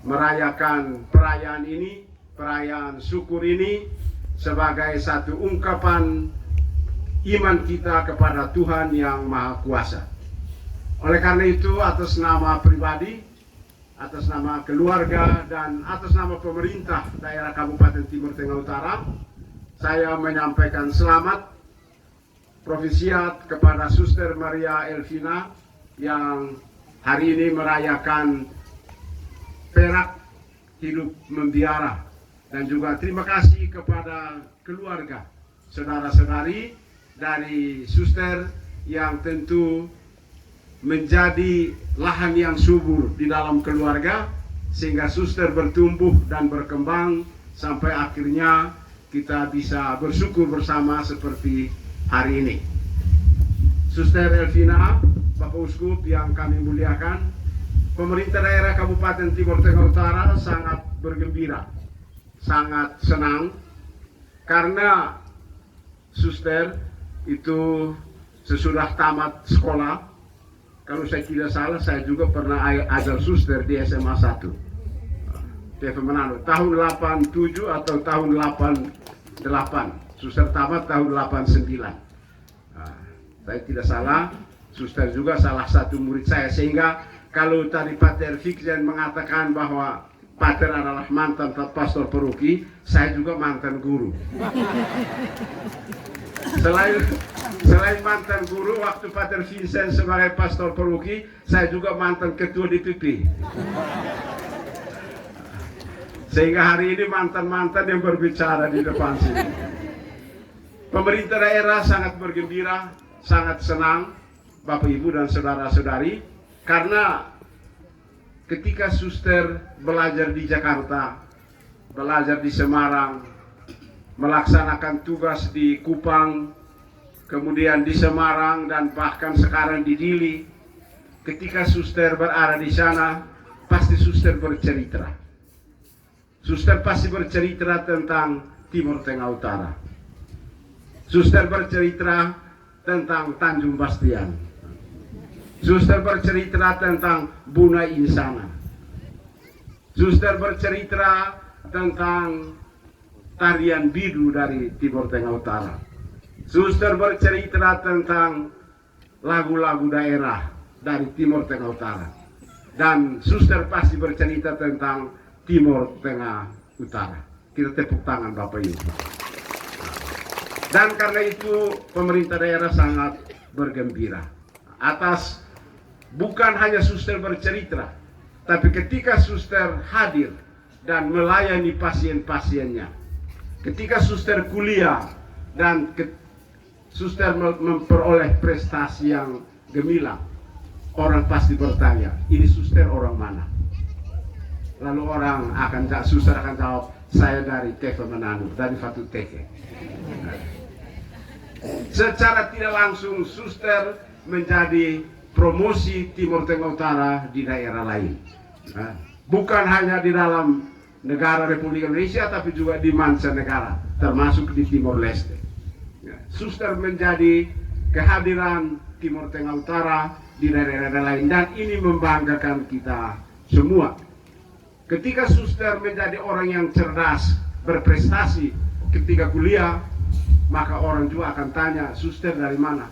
merayakan perayaan ini, perayaan syukur ini sebagai satu ungkapan iman kita kepada Tuhan yang Maha Kuasa. Oleh karena itu, atas nama pribadi, atas nama keluarga, dan atas nama pemerintah daerah Kabupaten Timur Tengah Utara, saya menyampaikan selamat profisiat kepada Suster Maria Elvina yang hari ini merayakan perak hidup membiara, dan juga terima kasih kepada keluarga, saudara-saudari dari suster yang tentu menjadi lahan yang subur di dalam keluarga sehingga suster bertumbuh dan berkembang sampai akhirnya kita bisa bersyukur bersama seperti hari ini. Suster Elvina, Bapak Uskup yang kami muliakan, pemerintah daerah Kabupaten Timur Tengah Utara sangat bergembira, sangat senang karena suster itu sesudah tamat sekolah. Kalau saya tidak salah, saya juga pernah ajar suster di SMA 1 TV Manado tahun 87 atau tahun 88. Suster tamat tahun 89. Saya tidak salah, suster juga salah satu murid saya. Sehingga kalau tadi Pater Fikzen mengatakan bahwa Pater adalah mantan pastor paroki, saya juga mantan guru. Selain mantan guru, waktu Pater Vincent sebagai pastor paroki, saya juga mantan ketua DPP. Sehingga hari ini mantan-mantan yang berbicara di depan sini. Pemerintah daerah sangat bergembira, sangat senang, Bapak Ibu dan saudara-saudari, karena ketika suster belajar di Jakarta, belajar di Semarang, melaksanakan tugas di Kupang, kemudian di Semarang, dan bahkan sekarang di Dili, ketika suster berada di sana, pasti suster bercerita. Suster pasti bercerita tentang Timur Tengah Utara. Suster bercerita tentang Tanjung Bastian. Suster bercerita tentang Buna Insana. Suster bercerita tentang tarian bidu dari Timur Tengah Utara. Suster bercerita tentang lagu-lagu daerah dari Timur Tengah Utara. Dan suster pasti bercerita tentang Timur Tengah Utara. Kita tepuk tangan Bapak Ibu. Dan karena itu pemerintah daerah sangat bergembira atas bukan hanya suster bercerita, tapi ketika suster hadir dan melayani pasien-pasiennya, ketika suster kuliah dan suster memperoleh prestasi yang gemilang, orang pasti bertanya, ini suster orang mana? Lalu suster akan jawab, saya dari TV Manado, dari Fatu Teke. Secara tidak langsung suster menjadi promosi Timur Tengah Utara di daerah lain. Bukan hanya di dalam negara Republik Indonesia, tapi juga di mancanegara, termasuk di Timor Leste. Suster menjadi kehadiran Timur Tengah Utara di daerah-daerah lain, dan ini membanggakan kita semua. Ketika suster menjadi orang yang cerdas, berprestasi ketika kuliah, maka orang juga akan tanya, suster dari mana?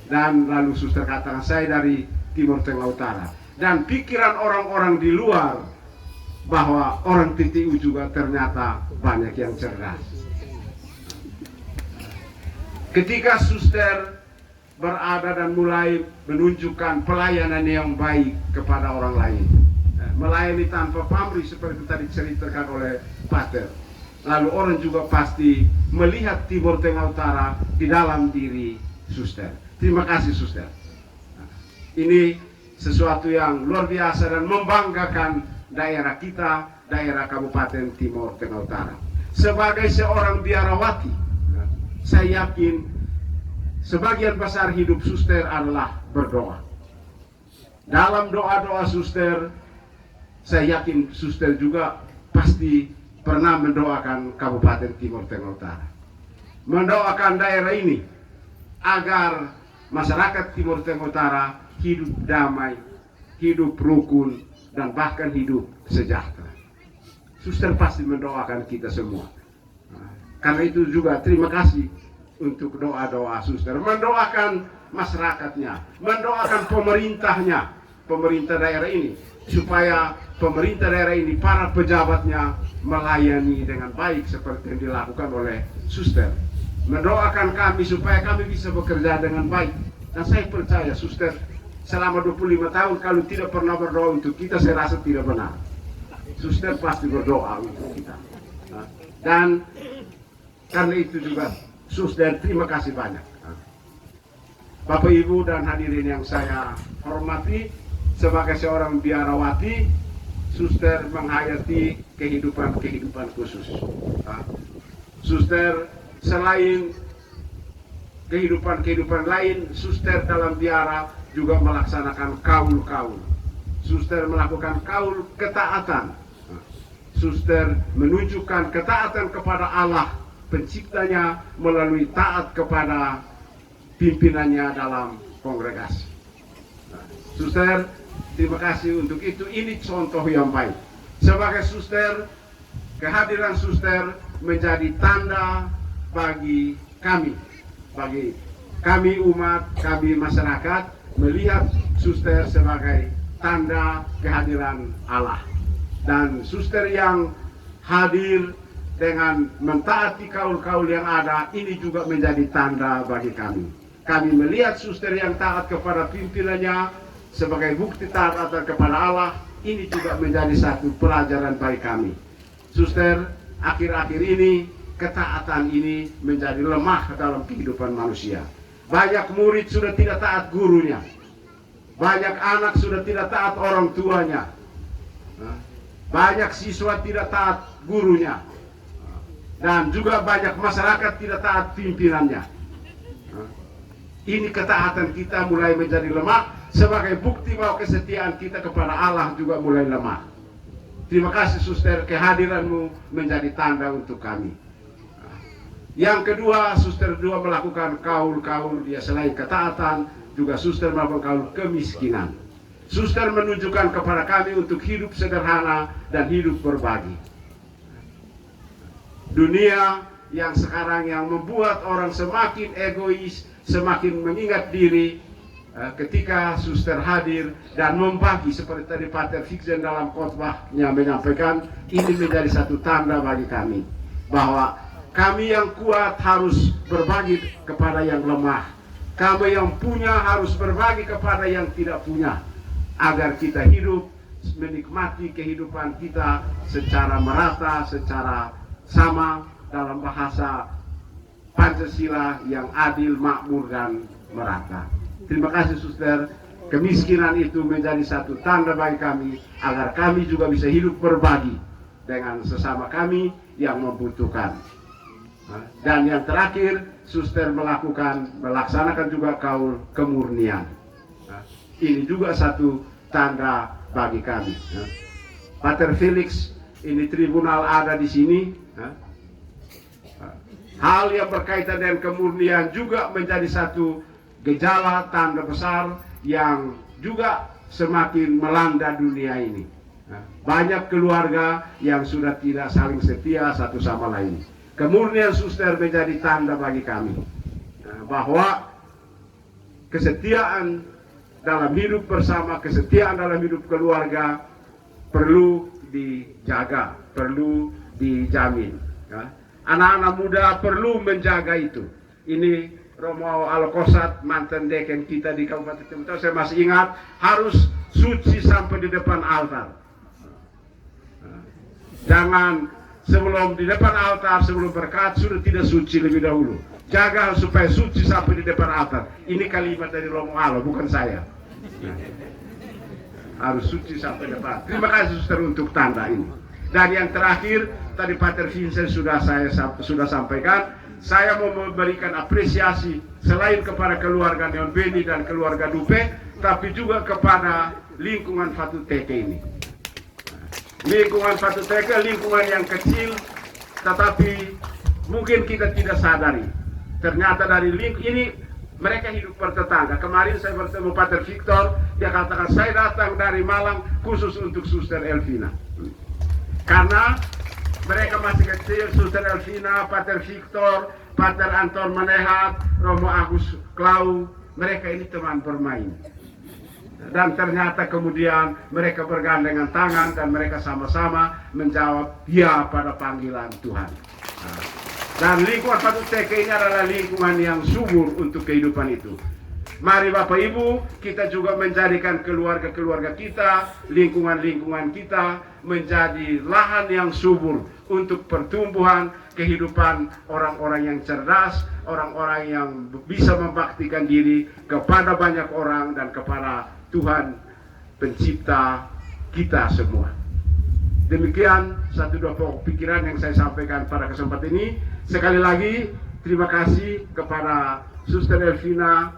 Dan lalu suster katakan, saya dari Timur Tengah Utara. Dan pikiran orang-orang di luar bahwa orang TTU juga ternyata banyak yang cerdas. Ketika suster berada dan mulai menunjukkan pelayanan yang baik kepada orang lain, melayani tanpa pamrih seperti tadi diceritakan oleh Pater, lalu orang juga pasti melihat Timur Tengah Utara di dalam diri suster. Terima kasih suster. Ini sesuatu yang luar biasa dan membanggakan daerah kita, daerah Kabupaten Timur Tengah Utara. Sebagai seorang biarawati, saya yakin sebagian besar hidup suster adalah berdoa. Dalam doa-doa suster, saya yakin suster juga pasti pernah mendoakan Kabupaten Timur Tengah Utara, mendoakan daerah ini agar masyarakat Timur Tengah Utara hidup damai, hidup rukun, dan bahkan hidup sejahtera. Suster pasti mendoakan kita semua. Karena itu juga terima kasih untuk doa-doa suster. Mendoakan masyarakatnya, mendoakan pemerintahnya, pemerintah daerah ini, supaya pemerintah daerah ini, para pejabatnya melayani dengan baik seperti yang dilakukan oleh suster. Mendoakan kami supaya kami bisa bekerja dengan baik. Dan saya percaya suster selama 25 tahun kalau tidak pernah berdoa untuk kita, saya rasa tidak benar. Suster pasti berdoa untuk kita. Dan karena itu juga suster terima kasih banyak. Bapak Ibu dan hadirin yang saya hormati, sebagai seorang biarawati, suster menghayati kehidupan khusus. Suster selain kehidupan lain, suster dalam biara juga melaksanakan kaul. Suster melakukan kaul ketaatan. Suster menunjukkan ketaatan kepada Allah penciptanya melalui taat kepada pimpinannya dalam kongregasi. Suster, terima kasih untuk itu. Ini contoh yang baik. Sebagai suster, kehadiran suster menjadi tanda bagi kami umat, kami masyarakat, melihat suster sebagai tanda kehadiran Allah. Dan suster yang hadir dengan mentaati kaul-kaul yang ada, ini juga menjadi tanda bagi kami. Kami melihat suster yang taat kepada pimpinannya sebagai bukti taat kepada Allah, ini juga menjadi satu pelajaran bagi kami. Suster, akhir-akhir ini, ketaatan ini menjadi lemah dalam kehidupan manusia. Banyak murid sudah tidak taat gurunya. Banyak anak sudah tidak taat orang tuanya. Banyak siswa tidak taat gurunya. Dan juga banyak masyarakat tidak taat pimpinannya. Ini ketaatan kita mulai menjadi lemah sebagai bukti bahwa kesetiaan kita kepada Allah juga mulai lemah. Terima kasih suster, kehadiranmu menjadi tanda untuk kami. Yang kedua, suster juga melakukan kaul-kaul. Dia selain ketaatan, juga suster melakukan kaul kemiskinan. Suster menunjukkan kepada kami untuk hidup sederhana dan hidup berbagi. Dunia yang sekarang yang membuat orang semakin egois, semakin mengingat diri, ketika suster hadir dan membagi seperti tadi Pater Fixen dalam khotbahnya menyampaikan, ini menjadi satu tanda bagi kami bahwa kami yang kuat harus berbagi kepada yang lemah. Kami yang punya harus berbagi kepada yang tidak punya, agar kita hidup menikmati kehidupan kita secara merata, secara sama, dalam bahasa Pancasila yang adil, makmur, dan merata. Terima kasih suster. Kemiskinan itu menjadi satu tanda bagi kami agar kami juga bisa hidup berbagi dengan sesama kami yang membutuhkan. Dan yang terakhir, suster melaksanakan juga kaul kemurnian. Ini juga satu tanda bagi kami. Pater Felix, ini tribunal ada di sini. Hal yang berkaitan dengan kemurnian juga menjadi satu gejala tanda besar yang juga semakin melanda dunia ini. Banyak keluarga yang sudah tidak saling setia satu sama lain. Kemurnian suster menjadi tanda bagi kami bahwa kesetiaan dalam hidup bersama, kesetiaan dalam hidup keluarga perlu dijaga, perlu dijamin. Anak-anak muda perlu menjaga itu. Ini Romo Alkosat, mantan deken kita di Kabupaten Tembus, saya masih ingat, harus suci sampai di depan altar. Jangan sebelum di depan altar, sebelum berkat, sudah tidak suci lebih dahulu. Jaga supaya suci sampai di depan altar. Ini kalimat dari Romo Alo, bukan saya. Harus suci sampai depan. Terima kasih suster untuk tanda ini. Dan yang terakhir, tadi Pater Vincent sudah sampaikan, saya mau memberikan apresiasi selain kepada keluarga Neon Beni dan keluarga Dupe, tapi juga kepada lingkungan Fatuteke ini. Lingkungan Fatuteke, lingkungan yang kecil, tetapi mungkin kita tidak sadari. Ternyata dari ini mereka hidup bertetangga. Kemarin saya bertemu Pater Victor dia katakan, saya datang dari Malang khusus untuk Suster Elvina. Karena mereka masih kecil, Suster Elvina, Pater Victor, Pater Anton Manehat, Romo Agus Klau, mereka ini teman bermain. Dan ternyata kemudian mereka bergandengan tangan dan mereka sama-sama menjawab ya pada panggilan Tuhan. Dan lingkungan Patut TK ini adalah lingkungan yang subur untuk kehidupan itu. Mari Bapak Ibu, kita juga menjadikan keluarga-keluarga kita, lingkungan-lingkungan kita menjadi lahan yang subur untuk pertumbuhan kehidupan orang-orang yang cerdas, orang-orang yang bisa membaktikan diri kepada banyak orang dan kepada Tuhan pencipta kita semua. Demikian satu dua pokok pikiran yang saya sampaikan pada kesempatan ini. Sekali lagi terima kasih kepada Suster Elvina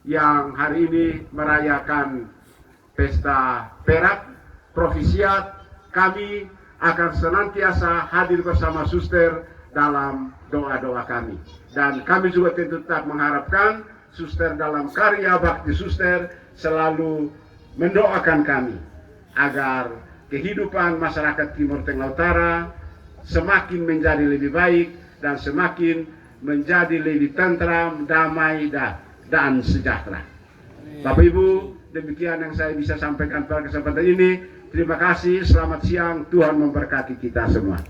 yang hari ini merayakan pesta perak Provisiat. Kami akan senantiasa hadir bersama Suster dalam doa-doa kami. Dan kami juga tentu tetap mengharapkan Suster dalam karya bakti Suster selalu mendoakan kami agar kehidupan masyarakat Timur Tengah Utara semakin menjadi lebih baik dan semakin menjadi lebih tentram, damai, dan sejahtera. Bapak Ibu, demikian yang saya bisa sampaikan pada kesempatan ini. Terima kasih, selamat siang, Tuhan memberkati kita semua.